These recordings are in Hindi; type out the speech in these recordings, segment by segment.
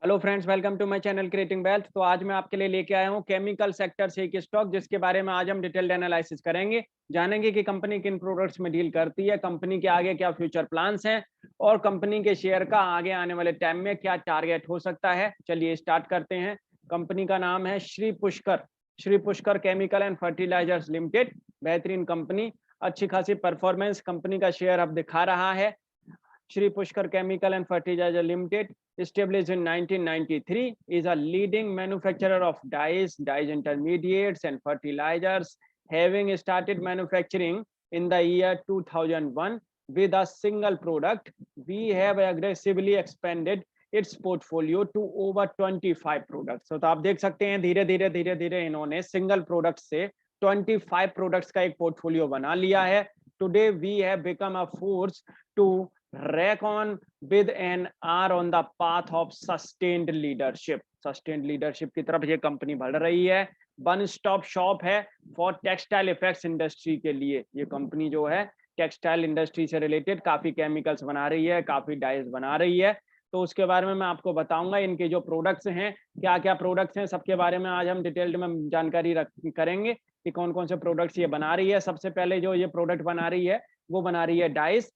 Hello friends, welcome to my channel creating wealth. तो आज मैं आपके लिए लेके आया हूँ केमिकल सेक्टर से एक स्टॉक जिसके बारे में आज हम डिटेल्ड एनालिसिस करेंगे। जानेंगे कि कंपनी किन प्रोडक्ट्स में डील करती है, कंपनी के आगे क्या फ्यूचर प्लान्स हैं और कंपनी के शेयर का आगे आने वाले टाइम में क्या टारगेट हो सकता है। चलिए स्टार्ट करते हैं। कंपनी का नाम है Shri Pushkar chemical and fertilisers limited. बेहतरीन कंपनी, अच्छी खासी परफॉर्मेंस कंपनी का शेयर अब दिखा रहा है। Shri Pushkar Chemical and Fertilizer Limited, established in 1993, is a leading manufacturer of dyes, intermediates, and fertilizers, having started manufacturing in the year 2001 with a single product. We have aggressively expanded its portfolio to over 25 products. तो आप देख सकते हैं धीरे धीरे इन्होंने सिंगल प्रोडक्ट से 25 प्रोडक्ट्स का एक पोर्टफोलियो बना लिया है। Today we have become a force to reckon with and are on the path of sustained leadership की तरफ ये कंपनी बढ़ रही है। वन स्टॉप शॉप है फॉर टेक्सटाइल इफेक्ट्स इंडस्ट्री के लिए। ये कंपनी जो है टेक्सटाइल इंडस्ट्री से रिलेटेड काफी केमिकल्स बना रही है, काफी डाइज बना रही है। तो उसके बारे में मैं आपको बताऊंगा, इनके जो प्रोडक्ट्स हैं, क्या क्या प्रोडक्ट्स हैं, सबके बारे में आज हम डिटेल्ड में जानकारी करेंगे कि कौन कौन से प्रोडक्ट्स ये बना रही है। सबसे पहले जो ये प्रोडक्ट बना रही है वो बना रही है dies.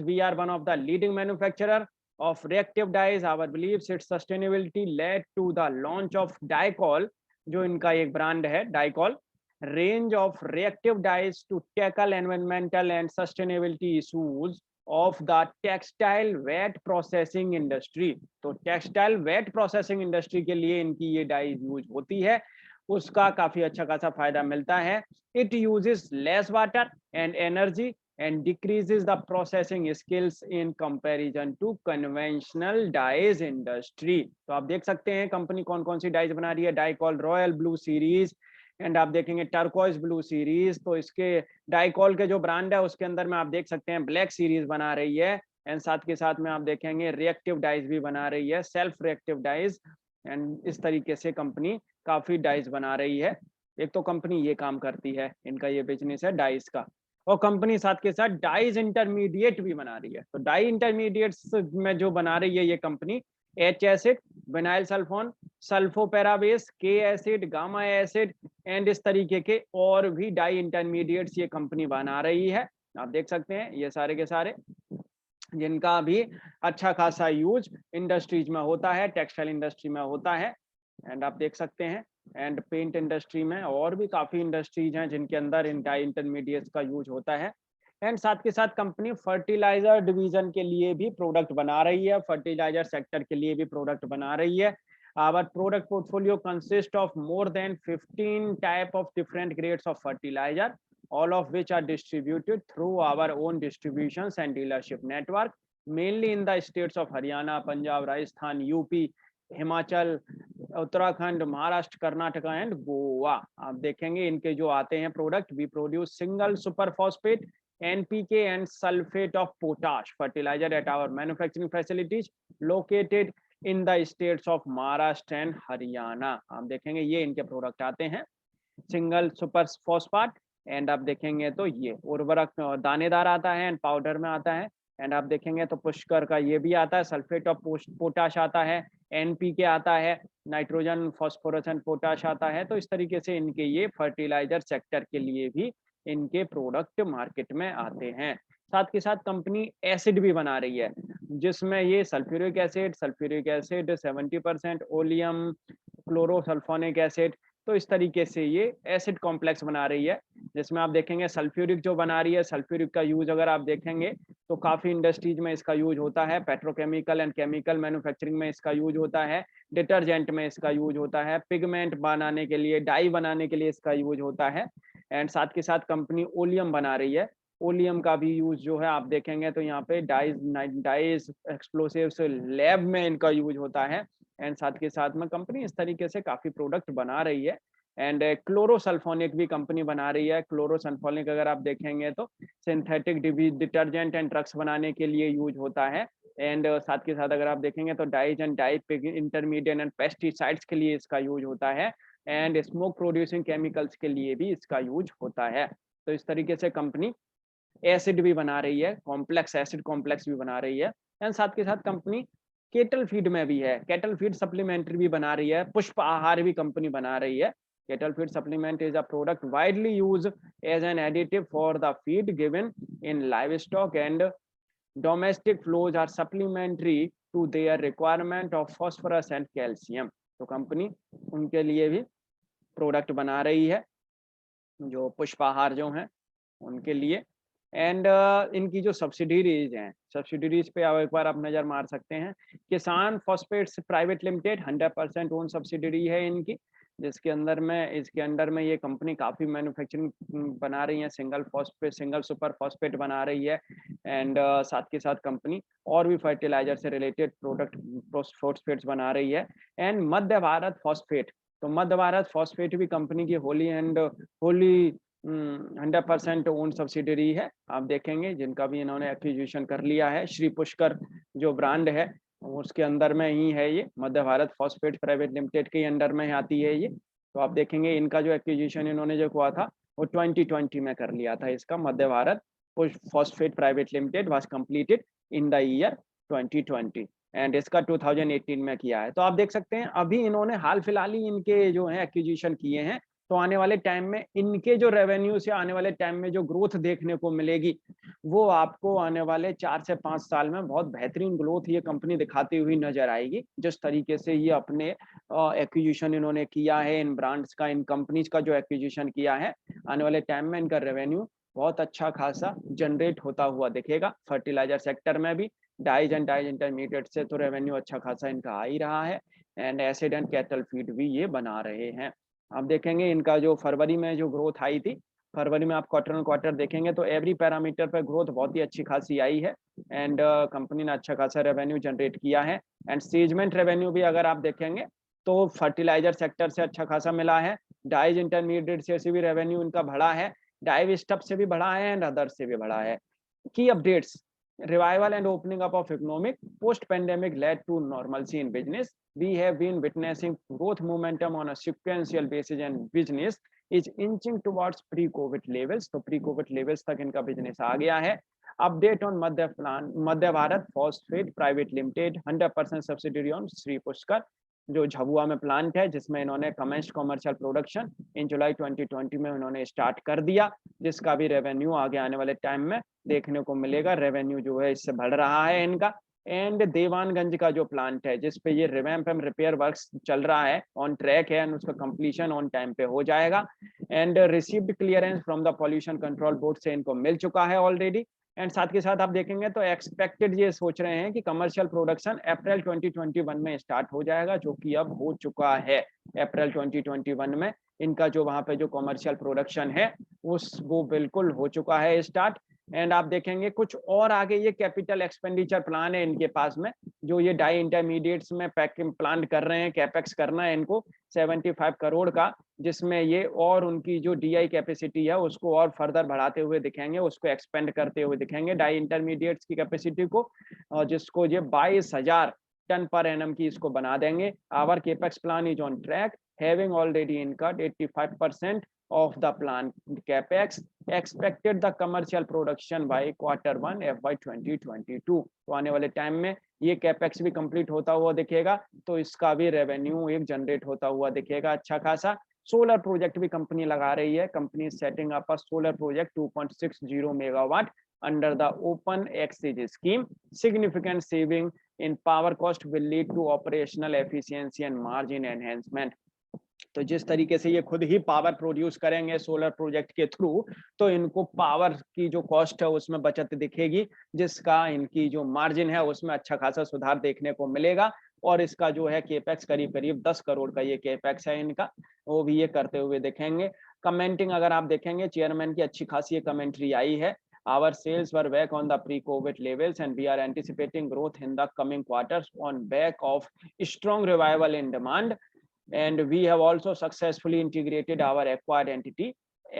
We are one of the leading manufacturer of reactive dyes. Our beliefs its sustainability led to the launch of Dicol, जो इनका एक ब्रांड है Dicol, range of reactive dyes to tackle environmental and sustainability issues of the textile wet processing industry। तो टेक्सटाइल वेट प्रोसेसिंग इंडस्ट्री के लिए इनकी ये डाइज यूज होती है, उसका काफी अच्छा खासा फायदा मिलता है। It uses less water and energy and decreases the processing skills in comparison to conventional dyes industry। तो आप देख सकते हैं कंपनी कौन कौन सी डाइज बना रही है। डाइकॉल रॉयल ब्लू सीरीज एंड आप देखेंगे टर्कोइज ब्लू सीरीज। तो इसके डाइकॉल के जो ब्रांड है उसके अंदर में आप देख सकते हैं ब्लैक सीरीज बना रही है एंड साथ के साथ में आप देखेंगे रिएक्टिव डाइज भी बना रही है, सेल्फ रिएक्टिव डाइज। एंड इस तरीके से कंपनी काफी डाइज बना रही है। एक तो कंपनी ये काम करती है, इनका ये बिजनेस है डाइज का, और कंपनी साथ के साथ डाइज इंटरमीडिएट भी बना रही है। तो डाई इंटरमीडिएट्स में जो बना रही है ये company H acid, vinyl sulphone, सल्फोपेराबेस, K acid, gamma acid and इस तरीके के और भी डाई इंटरमीडिएट्स ये कंपनी बना रही है। आप देख सकते हैं ये सारे के सारे, जिनका भी अच्छा खासा यूज इंडस्ट्रीज में होता है, टेक्सटाइल इंडस्ट्री में होता है। एंड आप देख सकते हैं एंड पेंट इंडस्ट्री में और भी काफी इंडस्ट्रीज हैं जिनके अंदर इन डाई इंटरमीडिएट्स का यूज होता है। एंड साथ के साथ कंपनी फर्टिलाइजर डिवीजन के लिए भी प्रोडक्ट बना रही है, फर्टिलाइजर सेक्टर के लिए भी प्रोडक्ट बना रही है। Our product portfolio consist of more than 15 type of different grades of fertiliser, all of which are distributed through our own distributions and dealership network, mainly in the states of Haryana, Punjab, Rajasthan, UP, Himachal, Uttarakhand, Maharashtra, Karnataka and Goa. आप देखेंगे इनके जो आते हैं product, we produce single super phosphate, NPK and sulphate of potash fertiliser at our manufacturing facilities located in the states of Maharashtra and Haryana. आप देखेंगे ये इनके प्रोडक्ट आते हैं, सिंगल सुपर फॉस्फेट एंड आप देखेंगे तो ये उर्वरक दानेदार आता है एंड पाउडर में आता है। एंड आप देखेंगे तो पुष्कर का ये भी आता है, सल्फेट ऑफ पोटाश आता है, एनपीके आता है, नाइट्रोजन फॉस्फोरस एंड पोटाश आता है। तो इस तरीके से इनके ये फर्टिलाइजर सेक्टर के लिए भी इनके प्रोडक्ट मार्केट में आते हैं। साथ के साथ कंपनी एसिड भी बना रही है, जिसमें ये सल्फ्यूरिक एसिड 70%, ओलियम, क्लोरोसल्फोनिक एसिड। तो इस तरीके से ये एसिड कॉम्प्लेक्स बना रही है, जिसमें आप देखेंगे सल्फ्यूरिक जो बना रही है, सल्फ्यूरिक का यूज अगर आप देखेंगे तो काफी इंडस्ट्रीज में इसका यूज होता है, पेट्रोकेमिकल एंड केमिकल मैन्युफैक्चरिंग में इसका यूज होता है, डिटर्जेंट में इसका यूज होता है, पिगमेंट बनाने के लिए, डाई बनाने के लिए इसका यूज होता है। एंड साथ के साथ कंपनी ओलियम बना रही है, ओलियम का भी यूज जो है आप देखेंगे तो यहाँ पे डाइज एक्सप्लोसिव्स लैब में इनका यूज होता है। एंड साथ के साथ में कंपनी इस तरीके से काफी प्रोडक्ट बना रही है। एंड क्लोरोसल्फोनिक भी कंपनी बना रही है। क्लोरोसल्फोनिक अगर आप देखेंगे तो सिंथेटिक डिटर्जेंट एंड ड्रग्स बनाने के लिए यूज होता है। एंड साथ के साथ अगर आप देखेंगे तो dyes and dye intermediate and pesticides के लिए इसका यूज होता है एंड स्मोक प्रोड्यूसिंग केमिकल्स के लिए भी इसका यूज होता है। तो इस तरीके से कंपनी एसिड भी बना रही है, कॉम्प्लेक्स एसिड कॉम्प्लेक्स भी बना रही है। एंड साथ के साथ कंपनी केटल फीड में भी है, केटल फीड सप्लीमेंट्री भी बना रही है, पुष्प आहार भी कंपनी बना रही है। Cattle feed supplement is a product widely use as an additive for the feed given in livestock and domestic fowls are supplementary to their requirement of phosphorus and calcium. तो कंपनी उनके लिए भी प्रोडक्ट बना रही है, जो पुष्पाहार जो हैं उनके लिए। एंड इनकी जो सब्सिडीज हैं, सब्सिडीज पे आप एक बार आप नजर मार सकते हैं। किसान phosphates private limited 100% own subsidiary है इनकी, जिसके अंदर में इसके अंडर में ये कंपनी काफी मैन्युफैक्चरिंग बना रही है, single phosphate single super phosphate बना रही है। एंड साथ के साथ कंपनी और भी फर्टिलाइजर से रिलेटेड प्रोडक्ट फॉस्फेट्स बना रही है। एंड मध्य भारत फॉस्फेट, तो मध्य भारत फॉस्फेट भी कंपनी की होली 100% ओन सब्सिडरी है। आप देखेंगे जिनका भी इन्होंने एक्विजिशन कर लिया है, श्री पुष्कर जो ब्रांड है उसके अंदर में ही है ये, मध्य भारत फॉस्फेट प्राइवेट लिमिटेड के अंडर में आती है ये। तो आप देखेंगे इनका जो एक्विजिशन इन्होंने जो हुआ था वो 2020 में कर लिया था इसका। Madhya Bharat phosphate private limited was completed in the year 2020 and इसका 2018 में किया है। तो आप देख सकते हैं अभी इन्होंने हाल फिलहाल ही इनके जो है एक्विजिशन किए हैं। तो आने वाले टाइम में इनके जो रेवेन्यू से आने वाले टाइम में जो ग्रोथ देखने को मिलेगी वो आपको आने वाले 4 से 5 साल में बहुत बेहतरीन ग्रोथ ये कंपनी दिखाती हुई नजर आएगी। जिस तरीके से ये अपने एक्विजिशन इन्होंने किया है, इन ब्रांड्स का, इन कंपनीज का जो एक्विजिशन किया है, आने वाले टाइम में इनका रेवेन्यू बहुत अच्छा खासा जनरेट होता हुआ दिखेगा। फर्टिलाइजर सेक्टर में भी डाइज एंड डाइज इंटरमीडिएट से तो रेवेन्यू अच्छा खासा इनका आ ही रहा है। And acid and cattle feed भी ये बना रहे हैं। आप देखेंगे इनका जो फरवरी में जो ग्रोथ आई थी, फरवरी में आप क्वार्टर ऑन क्वार्टर देखेंगे तो एवरी पैरामीटर पर ग्रोथ बहुत ही अच्छी खासी आई है। एंड कंपनी ने अच्छा खासा रेवेन्यू जनरेट किया है। एंड सीजमेंट रेवेन्यू भी अगर आप देखेंगे तो फर्टिलाइजर सेक्टर से अच्छा खासा मिला है, डाइज इंटरमीडिएट से भी रेवेन्यू इनका बढ़ा है, डाइव स्टफ से भी बढ़ा है एंड अदर से भी बढ़ा है। Key updates: revival and opening up of economic post-pandemic led to normalcy in business. We have been witnessing growth momentum on a sequential basis and business is inching towards pre-COVID levels. तो pre-COVID levels तक इनका business आ गया है। Update on Madhya Bharat phosphate private limited 100% subsidiary on Shri Pushkar, जो झबुआ में प्लांट है जिसमें इन्होंने कमेंस्ड कमर्शियल प्रोडक्शन इन जुलाई 2020 में उन्होंने स्टार्ट कर दिया, जिसका भी रेवेन्यू आगे आने वाले टाइम में देखने को मिलेगा। रेवेन्यू जो है इससे बढ़ रहा है इनका। एंड देवानगंज का जो प्लांट है जिसपे ये रिवैम्प एंड रिपेयर वर्क्स चल रहा है, ऑन ट्रैक है एंड उसका कंप्लीशन ऑन टाइम पे हो जाएगा। And received clearance from the pollution control board से इनको मिल चुका है ऑलरेडी। एंड साथ के साथ आप देखेंगे तो एक्सपेक्टेड ये सोच रहे हैं कि कमर्शियल प्रोडक्शन अप्रैल 2021 में स्टार्ट हो जाएगा, जो कि अब हो चुका है। अप्रैल 2021 में इनका जो वहां पे जो कमर्शियल प्रोडक्शन है वो बिल्कुल हो चुका है स्टार्ट। एंड आप देखेंगे कुछ और आगे ये कैपिटल एक्सपेंडिचर प्लान है इनके पास में, जो ये डाई इंटरमीडिएट्स में पैकिंग प्लांट कर रहे हैं, कैपेक्स करना है इनको 75 करोड़ का, जिसमें ये और उनकी जो डीआई कैपेसिटी है उसको और फर्दर बढ़ाते हुए दिखेंगे, उसको एक्सपेंड करते हुए दिखेंगे डाई इंटरमीडिएट्स की कैपेसिटी को, और जिसको ये 22,000 टन पर एनम की इसको बना देंगे। Our capex plan is on track, having already incurred 85% of the plan capex, expected the commercial production by Q1 FY 2022। तो आने वाले टाइम में ये कैपेक्स भी कंप्लीट होता हुआ दिखेगा, तो इसका भी रेवेन्यू एक जनरेट होता हुआ दिखेगा अच्छा खासा। सोलर प्रोजेक्ट भी कंपनी लगा रही है। Company setting up a solar project 2.60 megawatt under the open exchange scheme. Significant saving in power cost will lead to operational efficiency and margin enhancement। तो जिस तरीके से ये खुद ही पावर प्रोड्यूस करेंगे सोलर प्रोजेक्ट के थ्रू, तो इनको पावर की जो कॉस्ट है उसमें बचत दिखेगी, जिसका इनकी जो मार्जिन है उसमें अच्छा खासा सुधार देखने को मिलेगा। और इसका जो है केपेक्स करीब करीब 10 करोड़ का ये केपेक्स है इनका, वो भी ये करते हुए दिखेंगे। कमेंटिंग अगर आप देखेंगे चेयरमैन की अच्छी खासी कमेंट्री आई है। Our sales were back on the pre-COVID levels and we are anticipating growth in the coming quarters on back of strong revival in demand। And we have also successfully integrated our acquired entity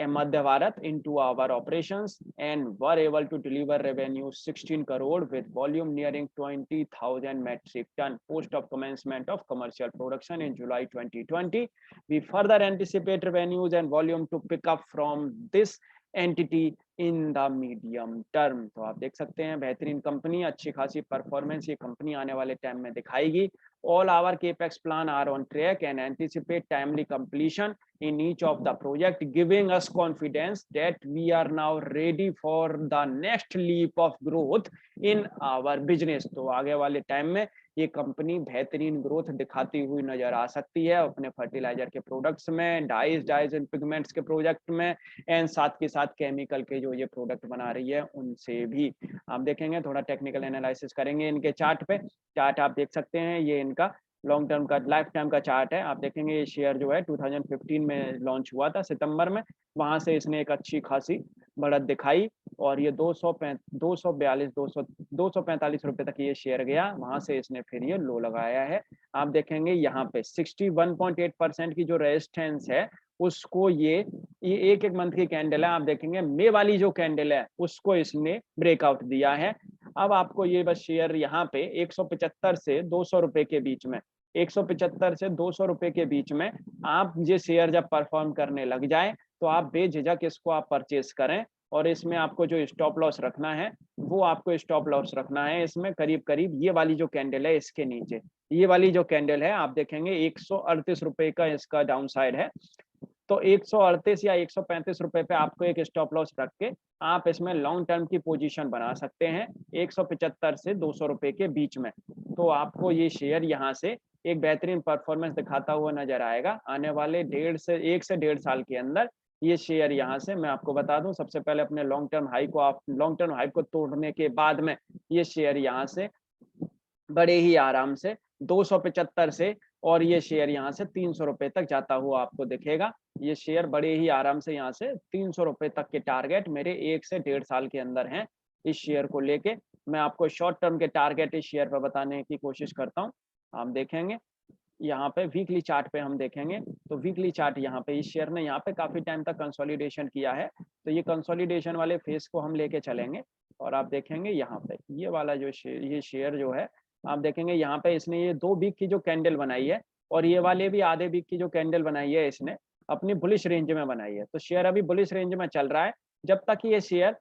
Madhya Bharat into our operations and were able to deliver revenue 16 crore with volume nearing 20,000 metric ton post of commencement of commercial production in July 2020। We further anticipate revenues and volume to pick up from this entity in the medium term. तो आप देख सकते हैं बेहतरीन कंपनी, अच्छी खासी परफॉर्मेंस ये कंपनी आने वाले टाइम में दिखाएगी। All our capex plan are on track and anticipate timely completion in each of the project, giving us confidence that we are now ready for the next leap of growth in our business। तो आगे वाले टाइम में ये कंपनी बेहतरीन ग्रोथ दिखाती हुई नजर आ सकती है अपने फर्टिलाइजर के प्रोडक्ट्स में, डाइज एंड पिगमेंट्स के प्रोजेक्ट में, एंड साथ के साथ केमिकल के जो ये प्रोडक्ट बना रही है उनसे भी। आप देखेंगे, थोड़ा टेक्निकल एनालिसिस करेंगे इनके चार्ट पे। चार्ट आप देख सकते हैं, ये इनका लॉन्ग टर्म का लाइफ टाइम का चार्ट है। आप देखेंगे ये शेयर जो है 2015 में लॉन्च हुआ था सितंबर में, वहां से इसने एक अच्छी खासी बढ़त दिखाई और ये 245 रुपए तक ये शेयर गया, वहां से इसने फिर ये लो लगाया है। आप देखेंगे यहाँ पे 61.8% की जो रेजिस्टेंस है उसको ये एक मंथ की कैंडल है, आप देखेंगे मे वाली जो कैंडल है उसको इसने ब्रेकआउट दिया है। अब आपको ये बस शेयर यहाँ पे 175 से 200 रुपए के बीच में, 175 से 200 रुपए के बीच में आप ये शेयर जब परफॉर्म करने लग जाए तो आप बेझिझक इसको आप परचेस करें। और इसमें आपको जो स्टॉप लॉस रखना है वो आपको स्टॉप लॉस रखना है इसमें करीब करीब ये वाली जो कैंडल है इसके नीचे, ये वाली जो कैंडल है आप देखेंगे 138 रुपए का इसका डाउन साइड है। तो 138 या 135 रुपए पे आपको एक स्टॉप लॉस रख के आप इसमें लॉन्ग टर्म की पोजीशन बना सकते हैं 175 से 200 रुपए के बीच में। तो आपको ये शेयर यहाँ से एक बेहतरीन परफॉर्मेंस दिखाता हुआ नजर आएगा आने वाले 1.5 से 1.5 साल के अंदर। ये शेयर यहाँ से मैं आपको बता दूं, सबसे पहले अपने लॉन्ग टर्म हाई को तोड़ने के बाद में ये शेयर यहाँ से बड़े ही आराम से 275 से और ये शेयर यहाँ से 300 रुपए तक जाता हुआ आपको दिखेगा। ये शेयर बड़े ही आराम से यहाँ से 300 रुपए तक के टारगेट मेरे 1 से 1.5 साल के अंदर हैं। इस शेयर को लेके मैं आपको शॉर्ट टर्म के टारगेट इस शेयर पर बताने की कोशिश करता हूँ। आप देखेंगे यहाँ पे वीकली चार्ट पे हम देखेंगे तो वीकली चार्ट यहाँ पे इस शेयर ने यहाँ पे काफी टाइम तक कंसोलिडेशन किया है। तो ये कंसोलिडेशन वाले फेस को हम लेके चलेंगे और आप देखेंगे यहाँ पे ये वाला जो ये शेयर जो है आप देखेंगे यहाँ पे इसने ये 2 वीक की जो कैंडल बनाई है और ये वाले भी आधे वीक की जो कैंडल बनाई है इसने अपनी बुलिश रेंज में बनाई है। तो शेयर अभी बुलिश रेंज में चल रहा है। जब तक ये शेयर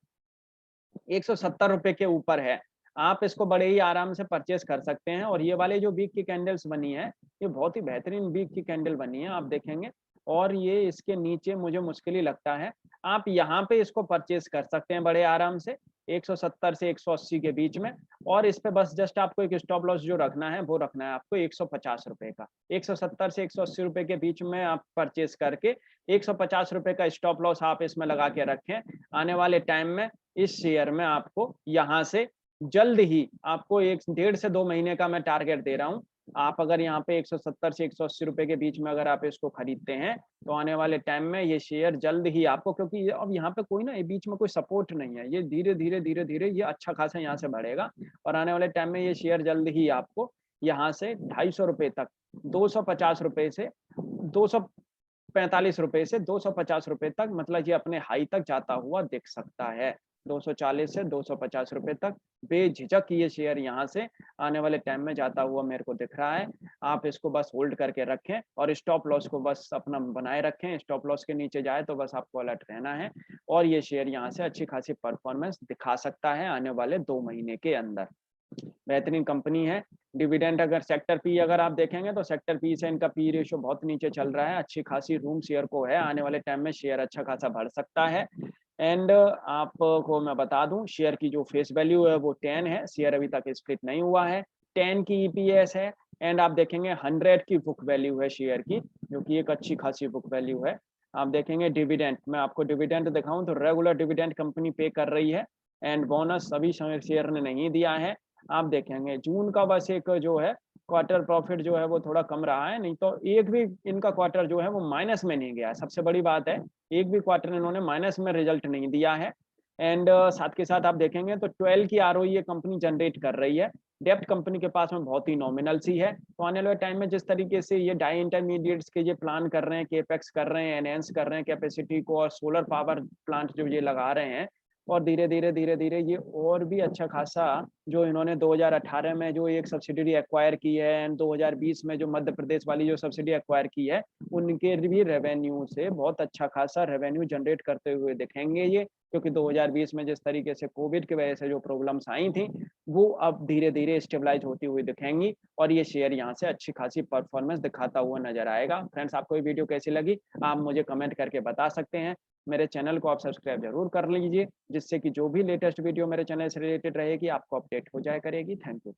170 रुपए के ऊपर है आप इसको बड़े ही आराम से परचेस कर सकते हैं। और ये वाले जो वीक की कैंडल्स बनी है ये बहुत ही बेहतरीन वीक की कैंडल बनी है, आप देखेंगे। और ये इसके नीचे मुझे मुश्किल ही लगता है, आप यहाँ पे इसको परचेस कर सकते हैं बड़े आराम से 170 से 180 के बीच में। और इस पे बस जस्ट आपको एक स्टॉप लॉस जो रखना है वो रखना है आपको 150 रुपए का। 170 से 180 रुपए के बीच में आप परचेस करके 150 रुपए का स्टॉप लॉस आप इसमें लगा के रखें। आने वाले टाइम में इस शेयर में आपको यहाँ से जल्द ही आपको 1.5 से 2 महीने का मैं टारगेट दे रहा हूँ। आप अगर यहाँ पे 170 से 180 रुपए के बीच में अगर आप इसको खरीदते हैं तो आने वाले टाइम में ये शेयर जल्द ही आपको, क्योंकि अब यहाँ पे कोई ना ये बीच में कोई सपोर्ट नहीं है, ये धीरे धीरे ये अच्छा खासा यहाँ से बढ़ेगा और आने वाले टाइम में ये शेयर जल्द ही आपको यहाँ से 250 रुपए तक 250 रुपए से 245 रुपए से 250 रुपए तक मतलब ये अपने हाई तक जाता हुआ दिख सकता है। 240 से 250 रुपए तक बेझिझक ये शेयर यहाँ से आने वाले टाइम में जाता हुआ मेरे को दिख रहा है। आप इसको बस होल्ड करके रखें और स्टॉप लॉस को बस अपना बनाए रखें। स्टॉप लॉस के नीचे जाए तो बस आपको अलर्ट रहना है और ये शेयर यहाँ से अच्छी खासी परफॉर्मेंस दिखा सकता है आने वाले 2 महीने के अंदर। बेहतरीन कंपनी है। डिविडेंड अगर सेक्टर पी अगर आप देखेंगे तो सेक्टर पी से इनका पी रेशियो बहुत नीचे चल रहा है, अच्छी खासी रूम शेयर को है। आने वाले टाइम में शेयर अच्छा खासा बढ़ सकता है। एंड आपको मैं बता दूं शेयर की जो फेस वैल्यू है वो 10 है, शेयर अभी तक स्प्लिट नहीं हुआ है। 10 की ईपीएस है एंड आप देखेंगे 100 की बुक वैल्यू है शेयर की, जो कि एक अच्छी खासी बुक वैल्यू है। आप देखेंगे डिविडेंड, मैं आपको डिविडेंड दिखाऊं तो रेगुलर डिविडेंड कंपनी पे कर रही है एंड बोनस सभी शेयर ने नहीं दिया है। आप देखेंगे जून का बस एक जो है क्वार्टर प्रॉफिट जो है वो थोड़ा कम रहा है, नहीं तो एक भी इनका क्वार्टर जो है वो माइनस में नहीं गया है। सबसे बड़ी बात है एक भी क्वार्टर इन्होंने माइनस में रिजल्ट नहीं दिया है। एंड साथ के साथ आप देखेंगे तो 12 की आरओई ये कंपनी जनरेट कर रही है। डेप्ट कंपनी के पास में बहुत ही नॉमिनल सी है। तो आने वाले टाइम में जिस तरीके से ये डाई इंटरमीडिएट्स के ये प्लान कर रहे हैं, केपेक्स कर रहे हैं, एनहेंस कर रहे हैं कैपेसिटी को और सोलर पावर प्लांट जो ये लगा रहे हैं और धीरे-धीरे ये और भी अच्छा खासा जो इन्होंने 2018 में जो एक सब्सिडियरी एक्वायर की है एंड 2020 में जो मध्य प्रदेश वाली जो सब्सिडी एक्वायर की है, उनके भी रेवेन्यू से बहुत अच्छा खासा रेवेन्यू जनरेट करते हुए दिखेंगे ये, क्योंकि 2020 में जिस तरीके से कोविड की वजह से जो प्रॉब्लम्स आई थी, वो अब धीरे-धीरे स्टेबलाइज़ होती हुई दिखेंगी और ये शेयर यहाँ से अच्छी खासी परफॉर्मेंस दिखाता हुआ नज़र आएगा। फ्रेंड्स, आपको ये वीडियो कैसी लगी? आप मुझे कमेंट करके बता सकते हैं। मेरे चैनल को आप सब्सक्राइब ज़रूर कर लीजिए, जिससे कि जो भी लेटेस्ट वीडियो मेरे चैनल से रिलेटेड रहेगी, आपको अपडेट हो जाया करेगी। Thank you.